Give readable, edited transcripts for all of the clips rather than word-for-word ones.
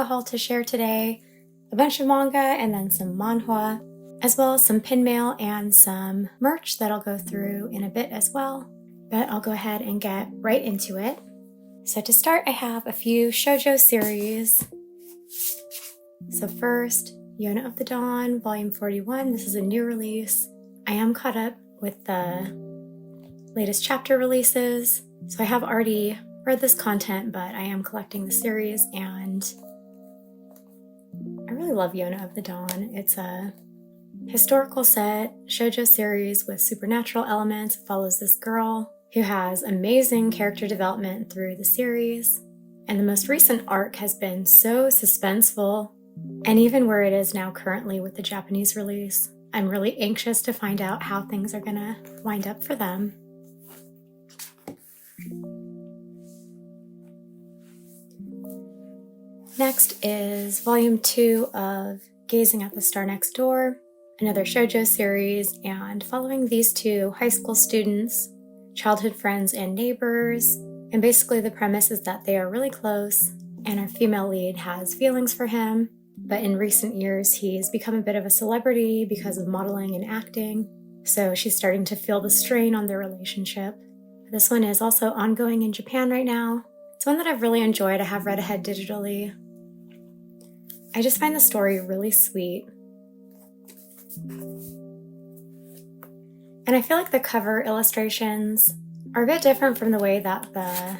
haul to share today, a bunch of manga and then some manhwa, as well as some pin mail and some merch that I'll go through in a bit as well. But I'll go ahead and get right into it. So to start, I have a few shoujo series. So first, Yona of the Dawn, Volume 41. This is a new release. I am caught up with the latest chapter releases. So I have already read this content, but I am collecting the series, and I really love Yona of the Dawn. It's a historical set shoujo series with supernatural elements. It follows this girl who has amazing character development through the series. And the most recent arc has been so suspenseful. And even where it is now currently with the Japanese release, I'm really anxious to find out how things are gonna wind up for them. Next is Volume 2 of Gazing at the Star Next Door, another shoujo series, and following these two high school students, childhood friends and neighbors. And basically the premise is that they are really close, and our female lead has feelings for him. But in recent years, he's become a bit of a celebrity because of modeling and acting, so she's starting to feel the strain on their relationship. This one is also ongoing in Japan right now. It's one that I've really enjoyed. I have read ahead digitally. I just find the story really sweet. And I feel like the cover illustrations are a bit different from the way that the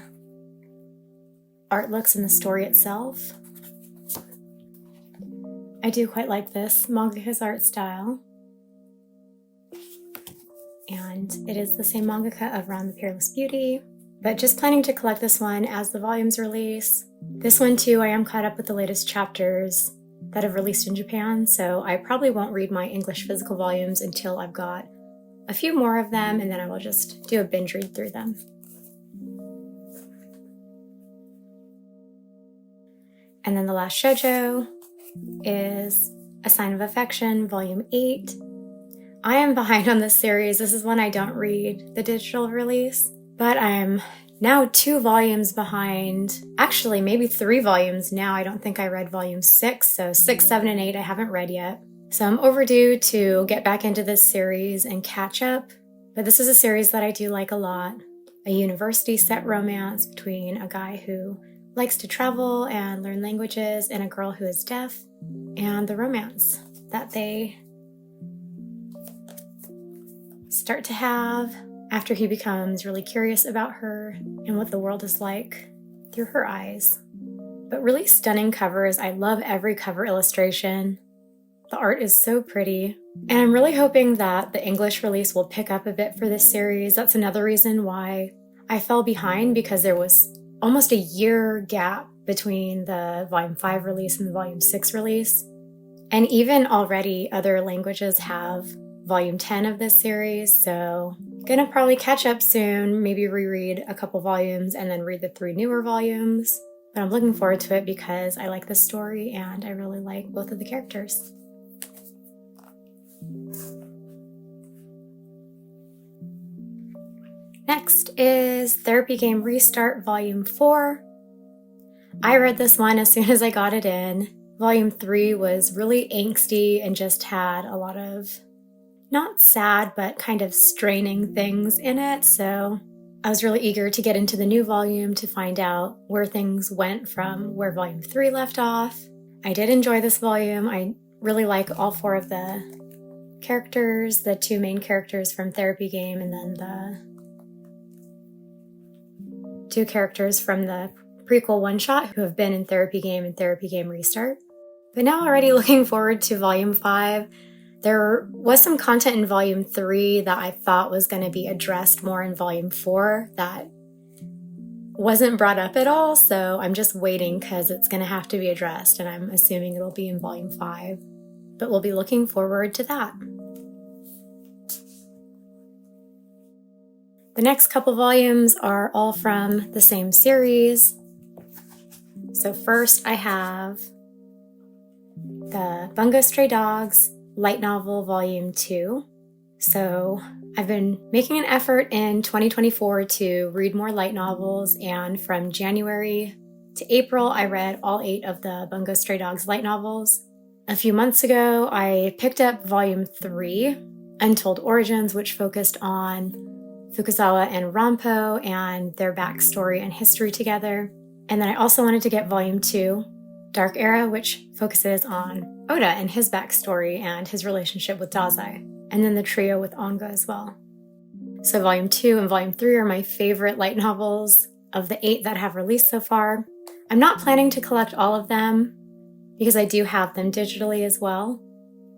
art looks in the story itself. I do quite like this mangaka's art style. And it is the same mangaka of Round the Peerless Beauty, but just planning to collect this one as the volumes release. This one too, I am caught up with the latest chapters that have released in Japan, so I probably won't read my English physical volumes until I've got a few more of them, and then I will just do a binge read through them. And then the last shoujo is A Sign of Affection, Volume 8. I am behind on this series. This is one I don't read the digital release, but I'm now 2 volumes behind. Actually, maybe 3 volumes now. I don't think I read Volume 6, so 6, 7, and 8 I haven't read yet. So I'm overdue to get back into this series and catch up, but this is a series that I do like a lot. A university set romance between a guy who likes to travel and learn languages and a girl who is deaf, and the romance that they start to have after he becomes really curious about her and what the world is like through her eyes. But really stunning covers. I love every cover illustration. The art is so pretty, and I'm really hoping that the English release will pick up a bit for this series. That's another reason why I fell behind, because there was almost a year gap between the Volume 5 release and the Volume 6 release. And even already other languages have Volume 10 of this series, so gonna probably catch up soon, maybe reread a couple volumes and then read the 3 newer volumes. But I'm looking forward to it because I like this story and I really like both of the characters. Next is Therapy Game Restart Volume 4. I read this one as soon as I got it in. Volume 3 was really angsty and just had a lot of not sad, but kind of straining things in it. So I was really eager to get into the new volume to find out where things went from where Volume 3 left off. I did enjoy this volume. I really like all 4 of the characters, the 2 main characters from Therapy Game, and then the 2 characters from the prequel one-shot who have been in Therapy Game and Therapy Game Restart. But now already looking forward to Volume 5. There was some content in Volume 3 that I thought was going to be addressed more in Volume 4 that wasn't brought up at all, so I'm just waiting because it's going to have to be addressed, and I'm assuming it'll be in Volume 5. But we'll be looking forward to that. The next couple volumes are all from the same series. So first I have the Bungo Stray Dogs Light Novel Volume 2. So I've been making an effort in 2024 to read more light novels, and from January to April, I read all 8 of the Bungo Stray Dogs light novels. A few months ago, I picked up Volume 3, Untold Origins, which focused on Fukazawa and Rampo and their backstory and history together. And then I also wanted to get Volume 2, Dark Era, which focuses on Oda and his backstory and his relationship with Dazai, and then the trio with Anga as well. So Volume 2 and Volume 3 are my favorite light novels of the 8 that have released so far. I'm not planning to collect all of them because I do have them digitally as well.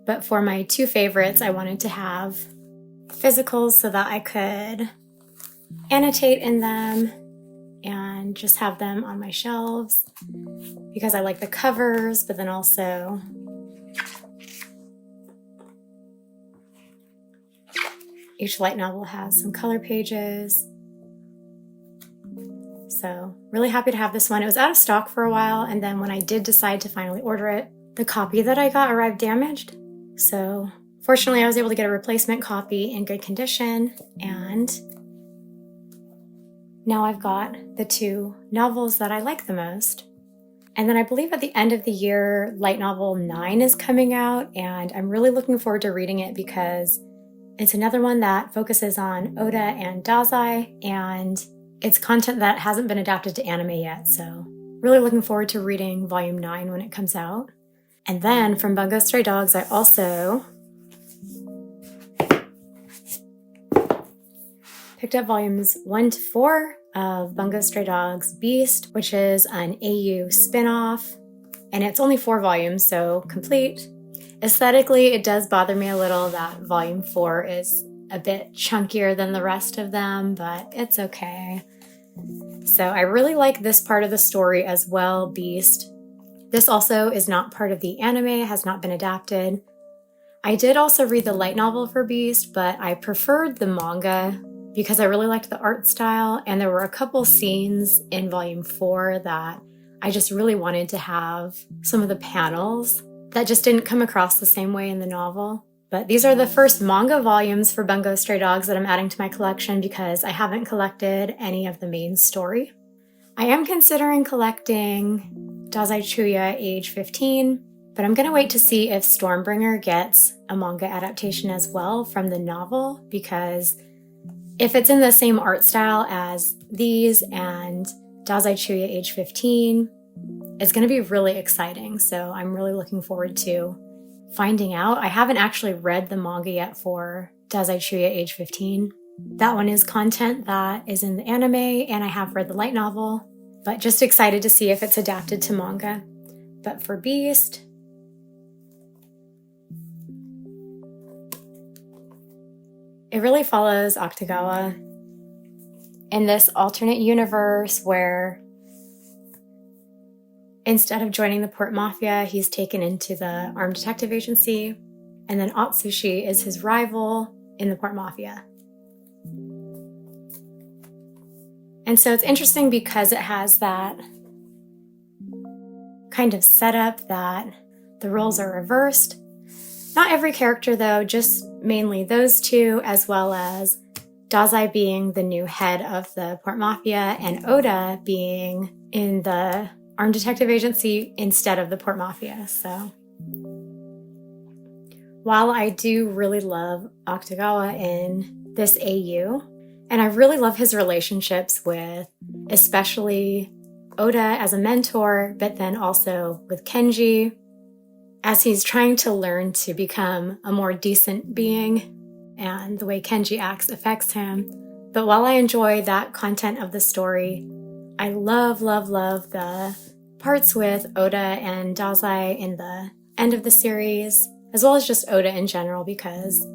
But for my 2 favorites, I wanted to have physicals so that I could annotate in them and just have them on my shelves because I like the covers, but then also each light novel has some color pages. So really happy to have this one. It was out of stock for a while, and then when I did decide to finally order it, the copy that I got arrived damaged. So fortunately, I was able to get a replacement copy in good condition, and now I've got the 2 novels that I like the most. And then I believe at the end of the year, light novel 9 is coming out, and I'm really looking forward to reading it because it's another one that focuses on Oda and Dazai, and it's content that hasn't been adapted to anime yet, so really looking forward to reading Volume 9 when it comes out. And then from Bungo Stray Dogs, I also picked up Volumes 1 to 4 of Bungo Stray Dogs Beast, which is an AU spin-off, and it's only 4 volumes, so complete. Aesthetically, it does bother me a little that Volume 4 is a bit chunkier than the rest of them, but it's okay. So I really like this part of the story as well, Beast. This also is not part of the anime, has not been adapted. I did also read the light novel for Beast, but I preferred the manga because I really liked the art style, and there were a couple scenes in Volume 4 that I just really wanted to have some of the panels that just didn't come across the same way in the novel. But these are the first manga volumes for Bungo Stray Dogs that I'm adding to my collection because I haven't collected any of the main story. I am considering collecting Dazai Chuya age 15, but I'm going to wait to see if Stormbringer gets a manga adaptation as well from the novel, because if it's in the same art style as these and Dazai Chuya age 15, it's going to be really exciting. So I'm really looking forward to finding out. I haven't actually read the manga yet for Dazai Chuya age 15. That one is content that is in the anime, and I have read the light novel, but just excited to see if it's adapted to manga. But for Beast, it really follows Akutagawa in this alternate universe where instead of joining the Port Mafia, he's taken into the Armed Detective Agency, and then Atsushi is his rival in the Port Mafia. And so it's interesting because it has that kind of setup that the roles are reversed. Not every character though, just mainly those 2, as well as Dazai being the new head of the Port Mafia and Oda being in the Armed Detective Agency instead of the Port Mafia. So while I do really love Akutagawa in this AU, and I really love his relationships with especially Oda as a mentor, but then also with Kenji, as he's trying to learn to become a more decent being, and the way Kenji acts affects him. But while I enjoy that content of the story, I love, love, love the parts with Oda and Dazai in the end of the series, as well as just Oda in general, because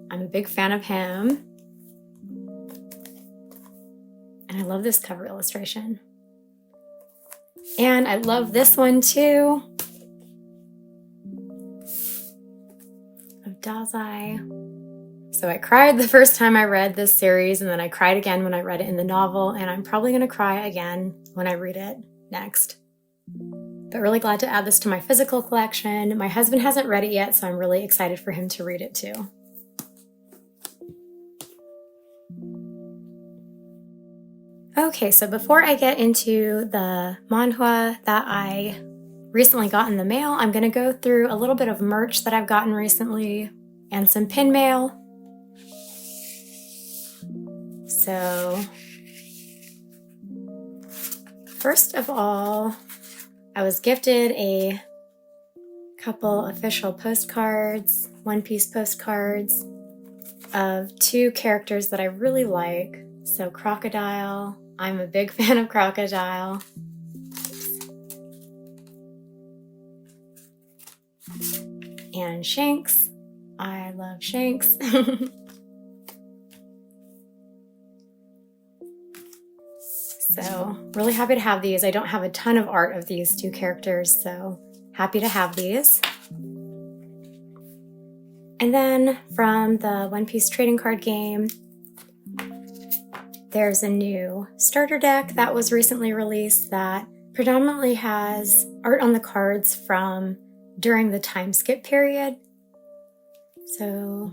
I'm a big fan of him. And I love this cover illustration. And I love this one too, of Dazai. So I cried the first time I read this series, and then I cried again when I read it in the novel, and I'm probably going to cry again when I read it next. But really glad to add this to my physical collection. My husband hasn't read it yet, so I'm really excited for him to read it too. Okay, so before I get into the manhwa that I recently got in the mail, I'm going to go through a little bit of merch that I've gotten recently and some pin mail. So, first of all, I was gifted a couple official postcards, One Piece postcards of two characters that I really like. So Crocodile, I'm a big fan of Crocodile. And Shanks, I love Shanks. So really happy to have these. I don't have a ton of art of these two characters, so happy to have these. And then from the One Piece trading card game, there's a new starter deck that was recently released that predominantly has art on the cards from during the time skip period. So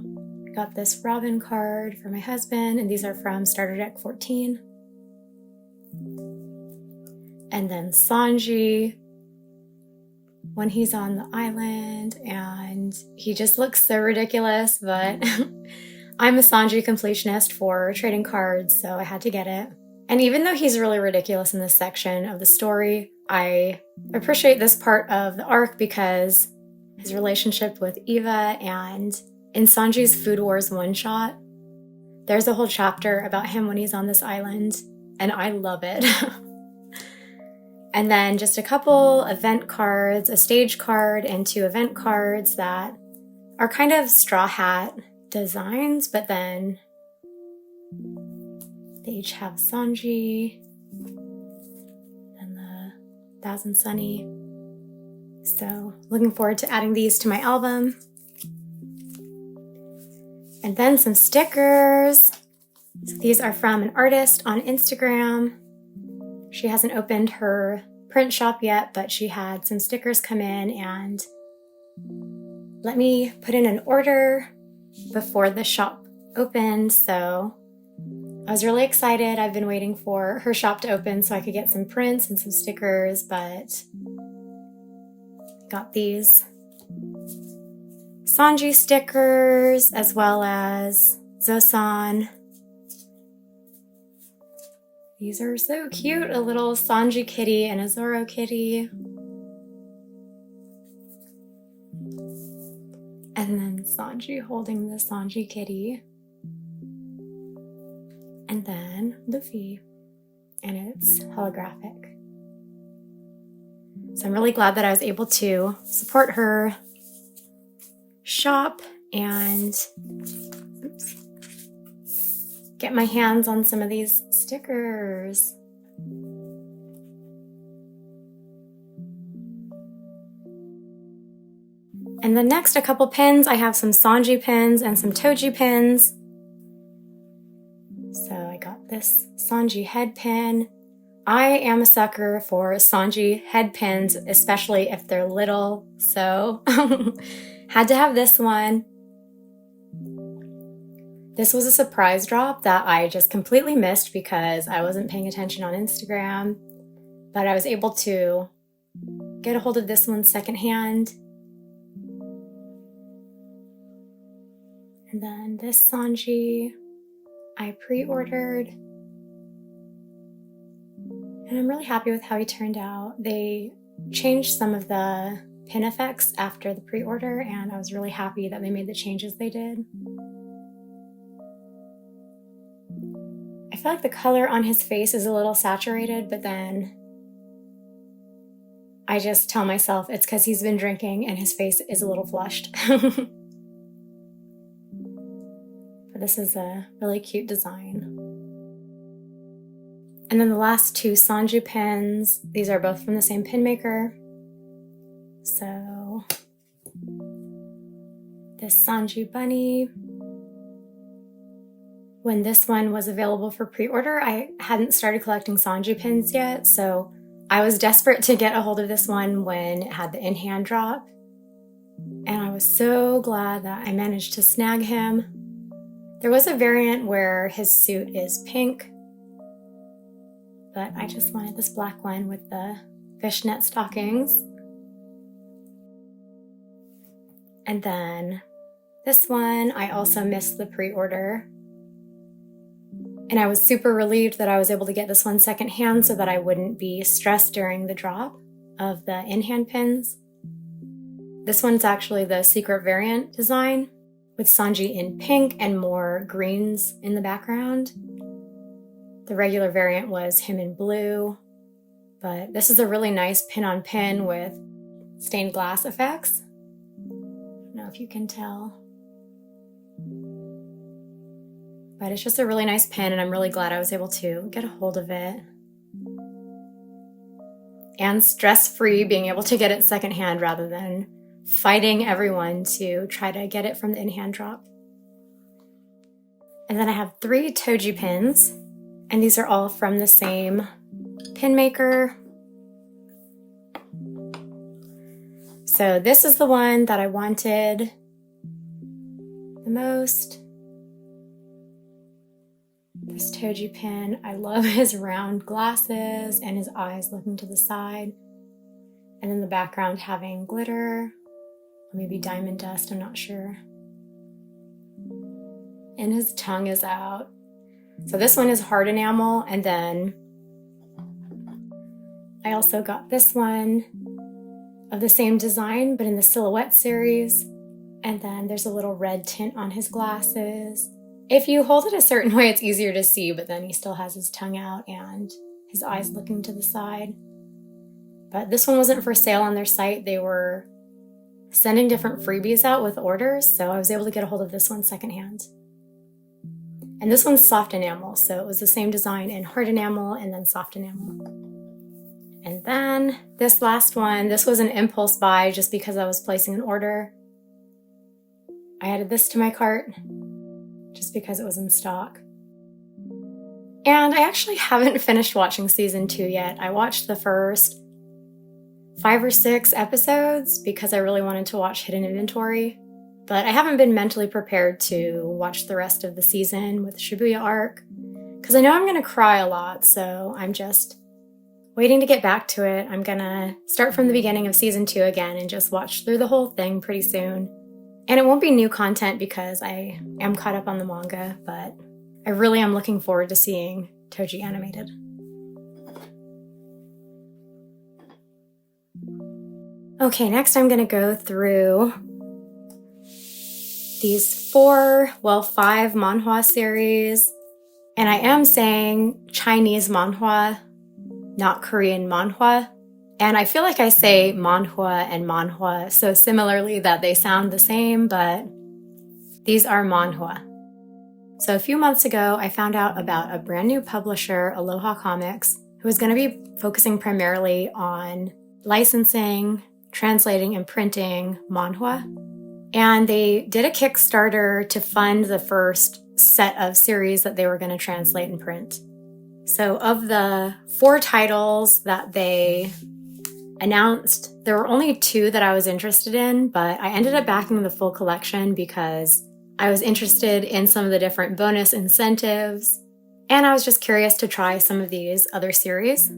I got this Robin card for my husband, and these are from starter deck 14. And then Sanji, when he's on the island, and he just looks so ridiculous, but I'm a Sanji completionist for trading cards, so I had to get it. And even though he's really ridiculous in this section of the story, I appreciate this part of the arc because his relationship with Eva, and in Sanji's Food Wars one-shot, there's a whole chapter about him when he's on this island, and I love it. And then just a couple event cards, a stage card, and 2 event cards that are kind of straw hat designs, but then they each have Sanji and the Daz and Sunny. So looking forward to adding these to my album. And then some stickers. So these are from an artist on Instagram. She hasn't opened her print shop yet, but she had some stickers come in and let me put in an order before the shop opened. So I was really excited. I've been waiting for her shop to open so I could get some prints and some stickers, but got these Sanji stickers as well as Zosan. These are so cute, a little Sanji kitty and a Zoro kitty. And then Sanji holding the Sanji kitty. And then Luffy, and it's holographic. So I'm really glad that I was able to support her shop and get my hands on some of these stickers. And then next, a couple pins. I have some Sanji pins and some Toji pins. So I got this Sanji head pin. I am a sucker for Sanji head pins, especially if they're little. So had to have this one. This was a surprise drop that I just completely missed because I wasn't paying attention on Instagram, but I was able to get a hold of this one secondhand. And then this Sanji I pre-ordered, and I'm really happy with how he turned out. They changed some of the pin effects after the pre-order, and I was really happy that they made the changes they did. I feel like the color on his face is a little saturated, but then I just tell myself it's because he's been drinking and his face is a little flushed. But this is a really cute design. And then the last 2 Sanji pins, these are both from the same pin maker. So this Sanji bunny. When this one was available for pre-order, I hadn't started collecting Sanji pins yet, so I was desperate to get a hold of this one when it had the in-hand drop. And I was so glad that I managed to snag him. There was a variant where his suit is pink, but I just wanted this black one with the fishnet stockings. And then this one, I also missed the pre-order. And I was super relieved that I was able to get this one secondhand so that I wouldn't be stressed during the drop of the in-hand pins. This one's actually the secret variant design with Sanji in pink and more greens in the background. The regular variant was him in blue, but this is a really nice pin-on-pin with stained glass effects. I don't know if you can tell. But it's just a really nice pin, and I'm really glad I was able to get a hold of it. And stress-free, being able to get it secondhand rather than fighting everyone to try to get it from the in-hand drop. And then I have 3 Toji pins, and these are all from the same pin maker. So this is the one that I wanted the most. This Toji pin, I love his round glasses and his eyes looking to the side. And then the background having glitter, or maybe diamond dust, I'm not sure. And his tongue is out. So this one is hard enamel, and then I also got this one of the same design, but in the silhouette series. And then there's a little red tint on his glasses. If you hold it a certain way, it's easier to see, but then he still has his tongue out and his eyes looking to the side. But this one wasn't for sale on their site. They were sending different freebies out with orders, so I was able to get a hold of this one secondhand. And this one's soft enamel, so it was the same design in hard enamel and then soft enamel. And then this last one, this was an impulse buy just because I was placing an order. I added this to my cart just because it was in stock. And I actually haven't finished watching season 2 yet. I watched the first 5 or 6 episodes because I really wanted to watch Hidden Inventory, but I haven't been mentally prepared to watch the rest of the season with Shibuya arc because I know I'm going to cry a lot, so I'm just waiting to get back to it. I'm going to start from the beginning of season 2 again and just watch through the whole thing pretty soon. And it won't be new content because I am caught up on the manga, but I really am looking forward to seeing Toji animated. Okay, next I'm going to go through these 5 Manhwa series. And I am saying Chinese Manhwa, not Korean Manhwa. And I feel like I say Manhwa and Manhwa so similarly that they sound the same, but these are Manhwa. So a few months ago, I found out about a brand new publisher, Aloha Comics, who is going to be focusing primarily on licensing, translating, and printing Manhwa. And they did a Kickstarter to fund the first set of series that they were going to translate and print. So of the 4 titles that they announced, there were only 2 that I was interested in, but I ended up backing the full collection because I was interested in some of the different bonus incentives, and I was just curious to try some of these other series.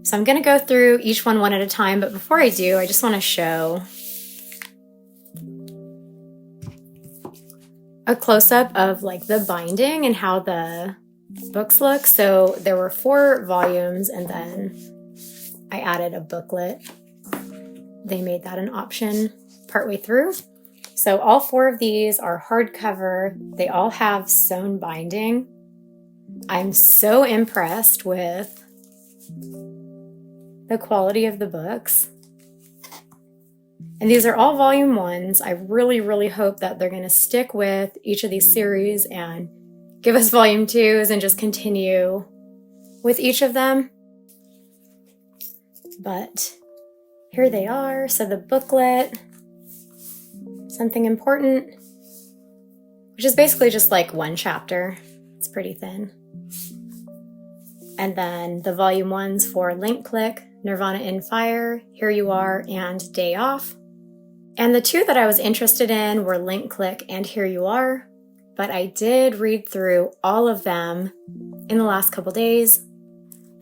So I'm going to go through each one at a time, but before I do, I just want to show a close-up of like the binding and how the books look. So there were 4 volumes, and then I added a booklet. They made that an option partway through. So all 4 of these are hardcover. They all have sewn binding. I'm so impressed with the quality of the books. And these are all volume 1s. I really, really hope that they're going to stick with each of these series and give us volume 2s and just continue with each of them. But here they are. So the booklet, something important, which is basically just like 1 chapter. It's pretty thin. And then the volume 1s for Link Click, Nirvana in Fire, Here You Are, and Day Off. And the 2 that I was interested in were Link Click and Here You Are, but I did read through all of them in the last couple days.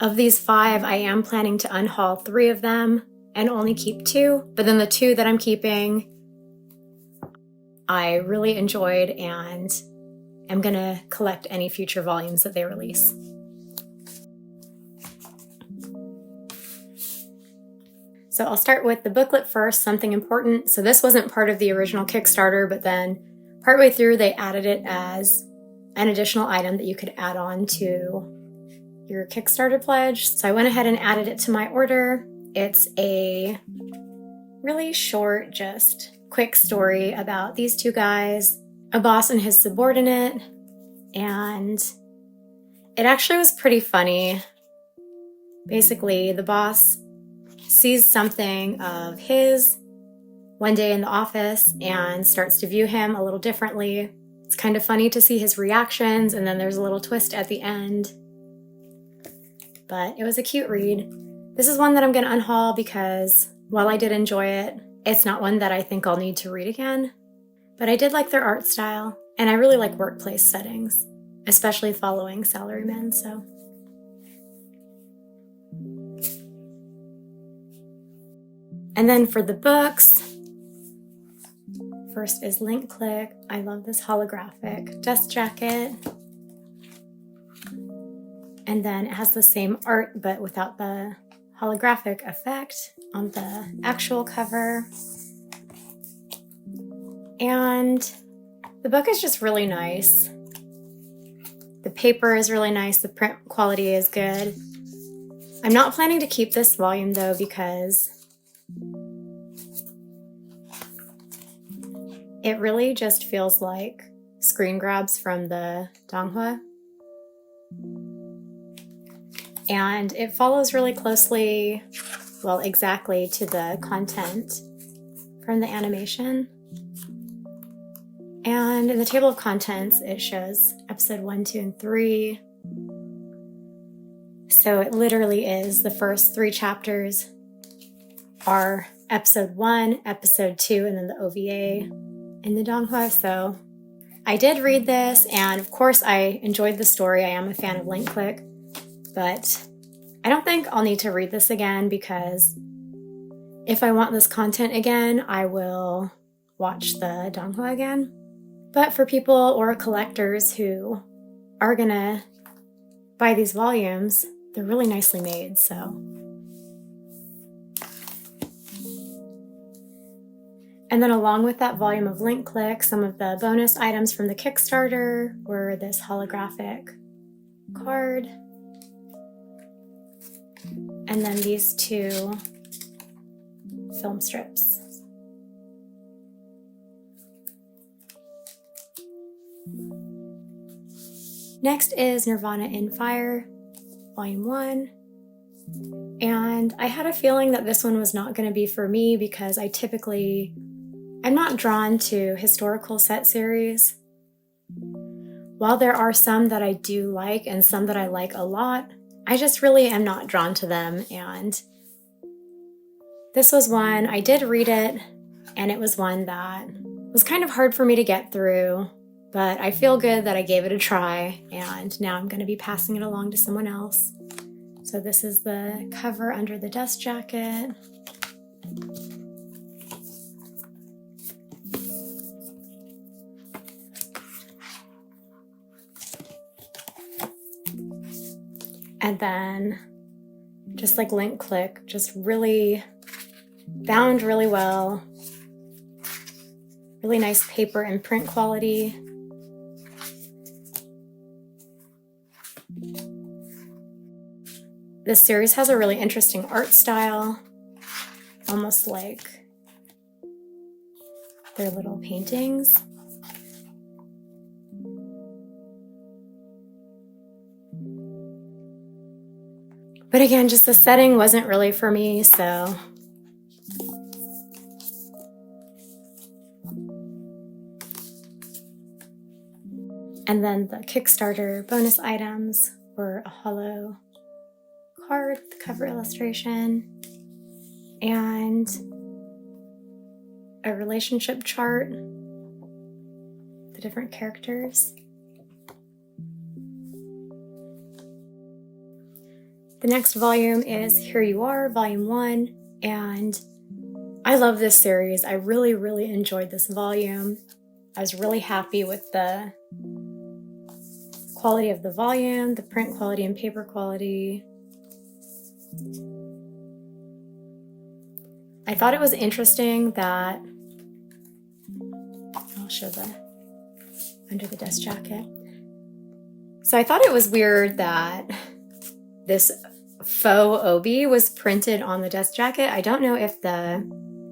Of these 5, I am planning to unhaul 3 of them and only keep 2, but then the 2 that I'm keeping I really enjoyed and am gonna collect any future volumes that they release. So I'll start with the booklet first, something important. So this wasn't part of the original Kickstarter, but then partway through they added it as an additional item that you could add on to your Kickstarter pledge. So I went ahead and added it to my order. It's a really short, just quick story about these 2 guys, a boss and his subordinate, and it actually was pretty funny. Basically, the boss sees something of his one day in the office and starts to view him a little differently. It's kind of funny to see his reactions, and then there's a little twist at the end. But it was a cute read. This is one that I'm going to unhaul because while I did enjoy it, it's not one that I think I'll need to read again. But I did like their art style, and I really like workplace settings, especially following salarymen, so. And then for the books, first is Link Click. I love this holographic dust jacket. And then it has the same art, but without the holographic effect on the actual cover. And the book is just really nice. The paper is really nice. The print quality is good. I'm not planning to keep this volume though because it really just feels like screen grabs from the Manhwa. And it follows really closely, well, exactly to the content from the animation. And in the table of contents, it shows episode 1, 2, and 3. So it literally is the first 3 chapters are episode 1, episode 2, and then the OVA in the Manhwa. So I did read this, and of course I enjoyed the story. I am a fan of Link Click, but I don't think I'll need to read this again because if I want this content again, I will watch the Manhwa again. But for people or collectors who are gonna buy these volumes, they're really nicely made, so. And then along with that volume of Link Click, some of the bonus items from the Kickstarter were this holographic card, and then these 2 film strips. Next is Nirvana in Fire, Volume 1. And I had a feeling that this one was not going to be for me because I'm not drawn to historical set series. While there are some that I do like and some that I like a lot, I just really am not drawn to them. And this was one, I did read it, and it was one that was kind of hard for me to get through. But I feel good that I gave it a try, and now I'm going to be passing it along to someone else. So this is the cover under the dust jacket. And then, just like Link Click, just really bound really well. Really nice paper and print quality. This series has a really interesting art style, almost like their little paintings. But again, just the setting wasn't really for me, so. And then the Kickstarter bonus items were a hollow card, the cover illustration, and a relationship chart, the different characters. The next volume is Here You Are, Volume 1, and I love this series. I really, really enjoyed this volume. I was really happy with the quality of the volume, the print quality and paper quality. I thought it was interesting that, I'll show the under the desk jacket. So I thought it was weird that this faux obi was printed on the desk jacket. I don't know if the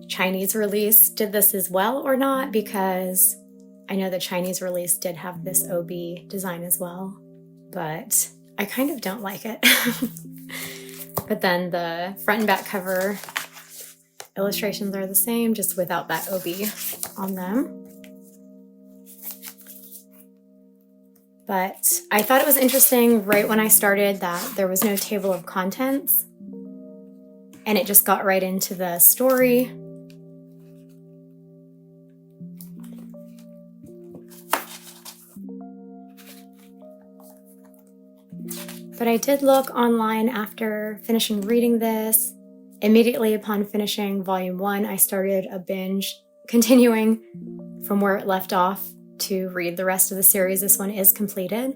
Chinese release did this as well or not, because I know the Chinese release did have this obi design as well, but I kind of don't like it. But then the front and back cover illustrations are the same, just without that obi on them. But I thought it was interesting right when I started that there was no table of contents, and it just got right into the story. But I did look online after finishing reading this. Immediately upon finishing Volume 1, I started a binge, continuing from where it left off to read the rest of the series. This one is completed.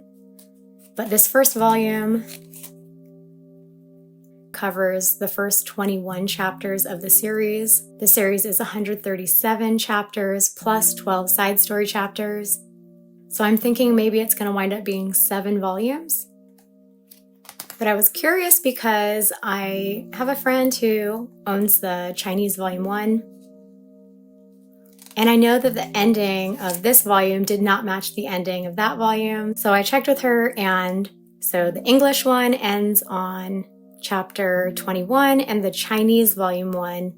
But this first volume covers the first 21 chapters of the series. The series is 137 chapters plus 12 side story chapters. So I'm thinking maybe it's going to wind up being 7 volumes. But I was curious because I have a friend who owns the Chinese Volume 1. And I know that the ending of this volume did not match the ending of that volume. So I checked with her, and so the English one ends on chapter 21, and the Chinese Volume 1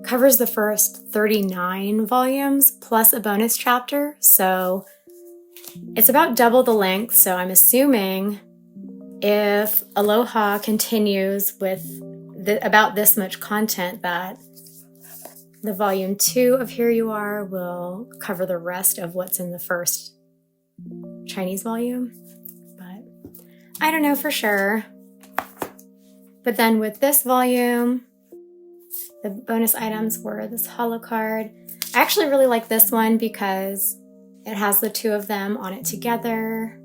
covers the first 39 volumes plus a bonus chapter. So it's about double the length. So I'm assuming if Aloha continues with about this much content, that the Volume 2 of Here You Are will cover the rest of what's in the first Chinese volume. But I don't know for sure. But then with this volume, the bonus items were this holo card. I actually really like this one because it has the two of them on it together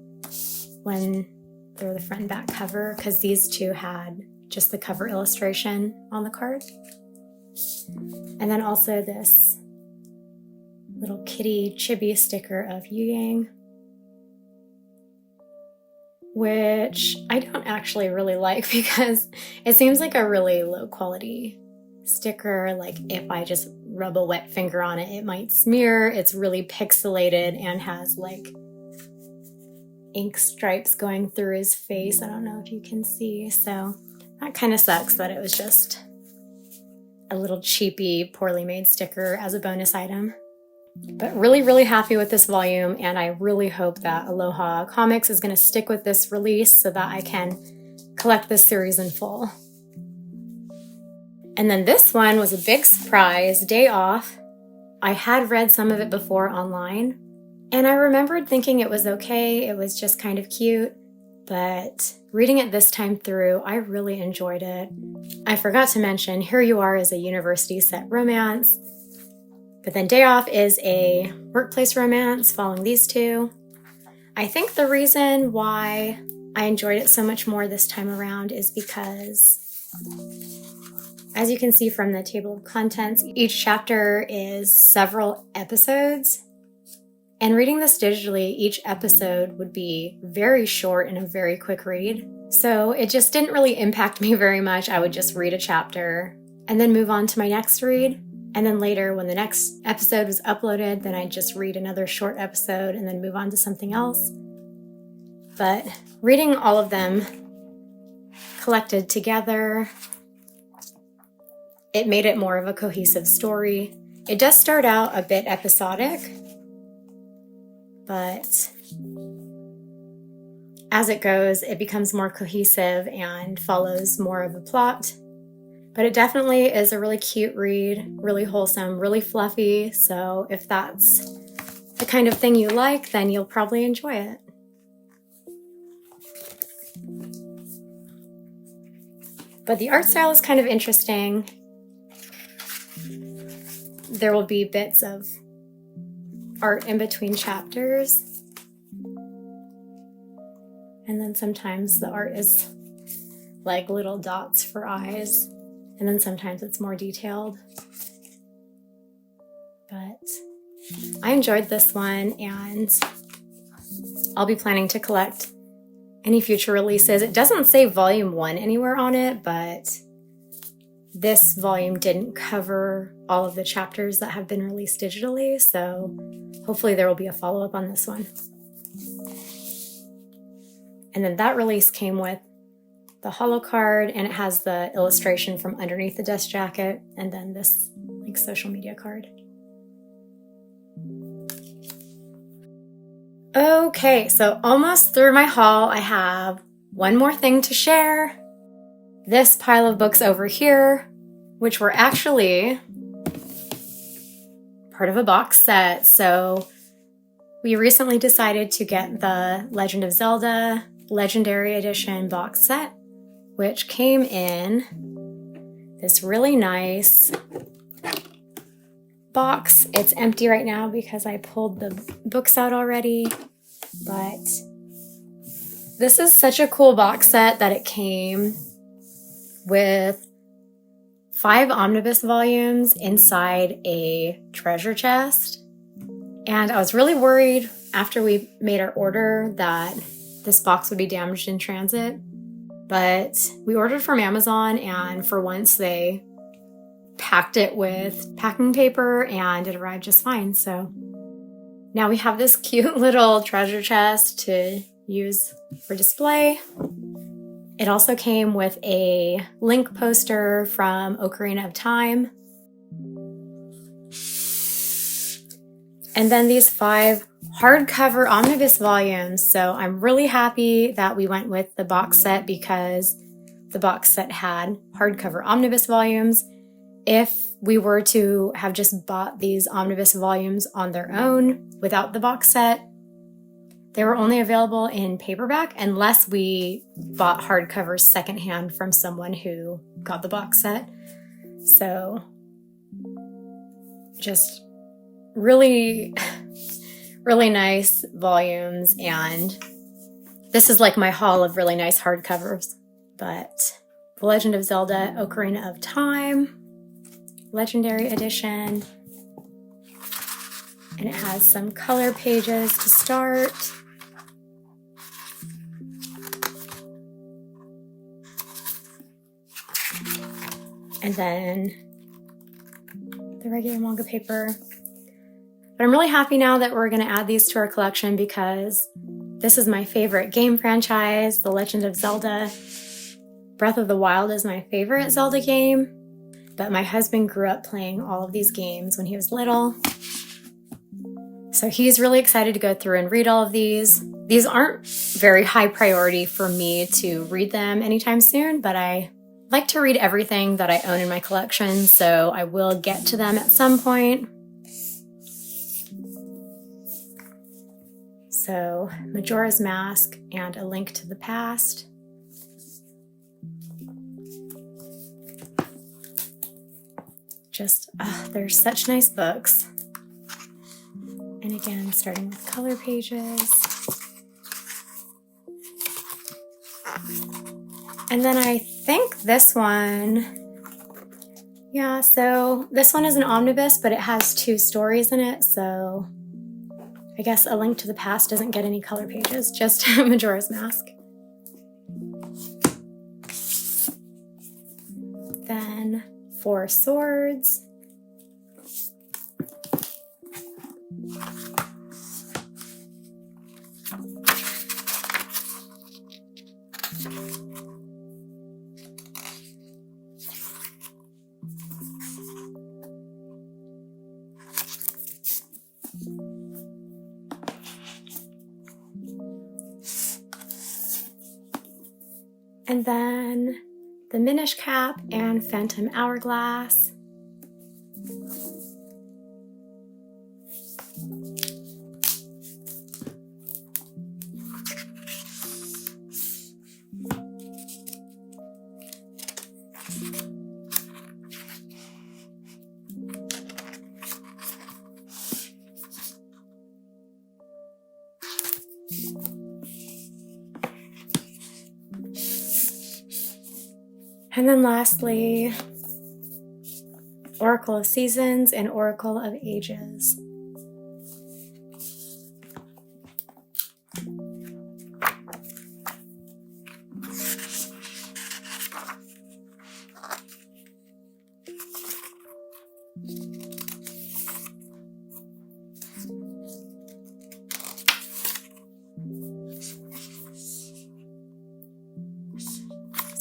when they're the front and back cover, because these two had just the cover illustration on the card. And then also this little kitty chibi sticker of Yu Yang, which I don't actually really like because it seems like a really low quality sticker. Like if I just rub a wet finger on it, it might smear. It's really pixelated and has like ink stripes going through his face. I don't know if you can see. So that kind of sucks that it was just a little cheapy, poorly made sticker as a bonus item. But really, really happy with this volume, and I really hope that Aloha Comics is going to stick with this release so that I can collect this series in full. And then this one was a big surprise, Day Off. I had read some of it before online, and I remembered thinking it was okay, it was just kind of cute, but reading it this time through, I really enjoyed it. I forgot to mention, Here You Are is a university set romance, but then Day Off is a workplace romance following these two. I think the reason why I enjoyed it so much more this time around is because, as you can see from the table of contents, each chapter is several episodes. And reading this digitally, each episode would be very short and a very quick read. So it just didn't really impact me very much. I would just read a chapter and then move on to my next read. And then later, when the next episode was uploaded, then I'd just read another short episode and then move on to something else. But reading all of them collected together, it made it more of a cohesive story. It does start out a bit episodic, but as it goes, it becomes more cohesive and follows more of a plot. But it definitely is a really cute read, really wholesome, really fluffy. So if that's the kind of thing you like, then you'll probably enjoy it. But the art style is kind of interesting. There will be bits of art in between chapters. And then sometimes the art is like little dots for eyes. And then sometimes it's more detailed. But I enjoyed this one, and I'll be planning to collect any future releases. It doesn't say volume 1 anywhere on it, but this volume didn't cover all of the chapters that have been released digitally, so hopefully there will be a follow-up on this one. And then that release came with the holo card, and it has the illustration from underneath the dust jacket, and then this like social media card. Okay, so almost through my haul. I have one more thing to share. This pile of books over here, which were actually part of a box set. So we recently decided to get the Legend of Zelda Legendary Edition box set, which came in this really nice box. It's empty right now because I pulled the books out already, but this is such a cool box set that it came with 5 omnibus volumes inside a treasure chest. And I was really worried after we made our order that this box would be damaged in transit, but we ordered from Amazon, and for once they packed it with packing paper and it arrived just fine. So now we have this cute little treasure chest to use for display. It also came with a Link poster from Ocarina of Time. And then these 5 hardcover omnibus volumes. So I'm really happy that we went with the box set because the box set had hardcover omnibus volumes. If we were to have just bought these omnibus volumes on their own without the box set, they were only available in paperback unless we bought hardcovers secondhand from someone who got the box set. So just really, really nice volumes. And this is like my haul of really nice hardcovers. But The Legend of Zelda Ocarina of Time Legendary Edition. And it has some color pages to start. And then the regular manga paper. But I'm really happy now that we're going to add these to our collection because this is my favorite game franchise, The Legend of Zelda. Breath of the Wild is my favorite Zelda game, but my husband grew up playing all of these games when he was little. So he's really excited to go through and read all of these. These aren't very high priority for me to read them anytime soon, but I like to read everything that I own in my collection, so I will get to them at some point. So, Majora's Mask and A Link to the Past. Just, they're such nice books. And again, starting with color pages. And then I think this one, yeah, so this one is an omnibus, but it has 2 stories in it, so I guess A Link to the Past doesn't get any color pages, just Majora's Mask. Then 4 Swords. And then the Minish Cap and Phantom Hourglass. And then lastly, Oracle of Seasons and Oracle of Ages.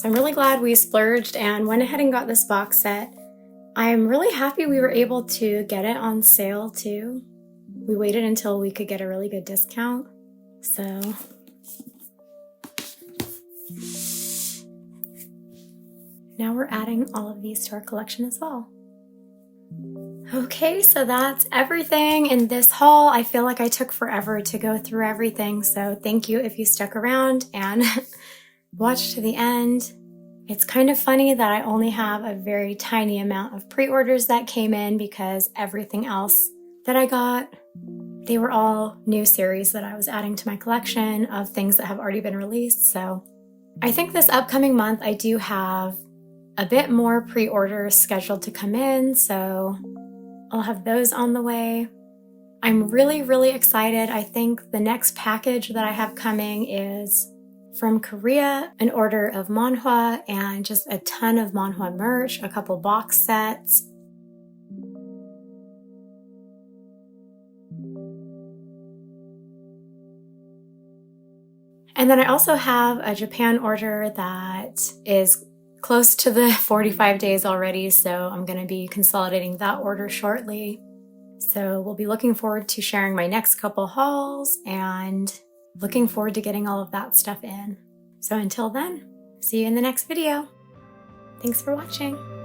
So I'm really glad we splurged and went ahead and got this box set. I'm really happy we were able to get it on sale too. We waited until we could get a really good discount. So now we're adding all of these to our collection as well. Okay, so that's everything in this haul. I feel like I took forever to go through everything, so thank you if you stuck around and watched to the end. It's kind of funny that I only have a very tiny amount of pre-orders that came in because everything else that I got, they were all new series that I was adding to my collection of things that have already been released. So I think this upcoming month I do have a bit more pre-orders scheduled to come in, so I'll have those on the way. I'm really, really excited. I think the next package that I have coming is from Korea, an order of Manhwa and just a ton of Manhwa merch, a couple box sets. And then I also have a Japan order that is close to the 45 days already, so I'm going to be consolidating that order shortly. So we'll be looking forward to sharing my next couple hauls and looking forward to getting all of that stuff in. So until then, see you in the next video. Thanks for watching.